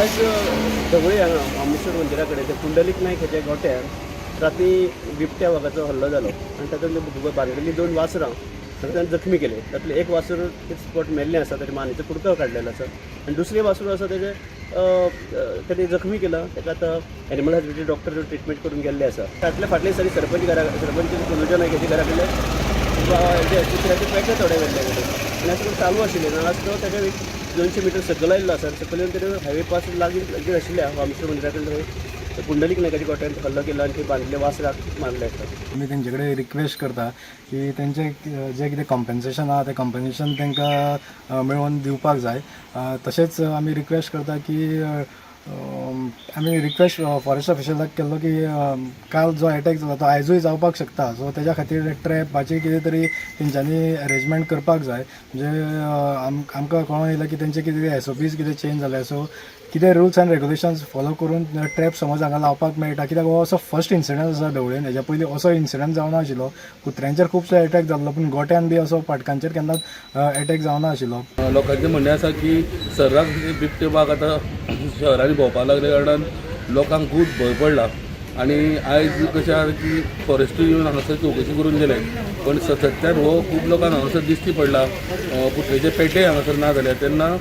आयज ढवळे हांगा रामेश्वर मंदिरा कडेन ते पुंडलीक नायक हेच्या गोट्यार राती बिबट्या वाघाचो हल्लो जालो आनी तातूंतली बांदिल्लीं 2 वासरां तातूंत जखमी केले. तातूंतले एक वासर स्पॉट मेल्लें आसा, ताच्या मानेचो कुडको काडलेलो आसा आनी दुसरें वासरू आसा ताणें जखमी केला. ताका आतां एनिमल हजबेंड्री डॉक्टर ट्रिटमेंट करून गेल्ले आसा. तातले फाटले दिसांनी सरपंच कनुजा नायक हेच्या घरा कडले कुत्र्याचे पेटे थोडे व्हेल्ले आनी अशें करून चालू आशिल्लें. आज तो ताका 200 मीटर सकयल आयिल्लो आसा. सकयल येवन ताणें हायवे पास लागीं आशिल्ल्या रामेश्वर मंदिरा कडेन पुंडलीक नायकाच्या गोट्यान हल्लो केला आनी थंय बांदिल्ल्या वासराक मारले आसतात. आमी तेंचे कडेन रिक्वेस्ट करता की तेंचे जे कितें कॉम्पेन्सेशन आहा तें कॉम्पेन्सेशन तांकां मेळोवन दिवपाक जाय. तशेंच आमी रिक्वेस्ट करता की आमी रिक्वेस्ट फॉरेस्ट ऑफिशलाक केल्लो की काल जो एटॅक जालो तो आयजूय जावपाक शकता. सो तेज्या खातीर ट्रॅपाची कितें तरी तेंच्यांनी अरेंजमेंट करपाक जाय. म्हणजे आमकां कळोन येयला की तेंचे कितें SOPs कितें चेंज जाले. सो कितें रुल्स एंड रेगुलेशन्स फॉलो करून ट्रॅप समज हांगा लावपाक मेळटा. कित्याक हो असो फर्स्ट इन्सिडंट आसा ढवळेन. हेज्या पयलीं असो इन्सिडंट जावना आशिल्लो. कुत्र्यांचेर खुबसो एटॅक जाल्लो पूण गोट्यान बी असो पाटकांचेर केन्नाच एटॅक जावना आशिल्लो. लोकांचें म्हणणें आसा की सर्रास बिबटे वाघ आतां शहरांनी भोंवपाक लागले कारणान लोकांक खूब भंय पडला. आनी आयज कशें आसा की फॉरेस्ट्री येवन हांगासर चवकशी करून गेले पण सत्यान हो खूब लोकांक हांगासर दिश्टी पडला. कुत्र्याचे पेटे हांगासर ना जाल्यार तेन्ना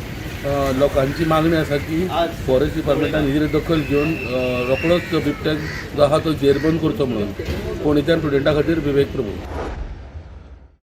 लोकांची मागणी आसा की फॉरेस्ट डिपार्टमेंटान हेजेर दखल घेवन रोखडोच बिबट्याक जो आहा तो जेरबंद करचो म्हणून. फोंडेच्यान स्टुडंटा खातीर विवेक प्रभू.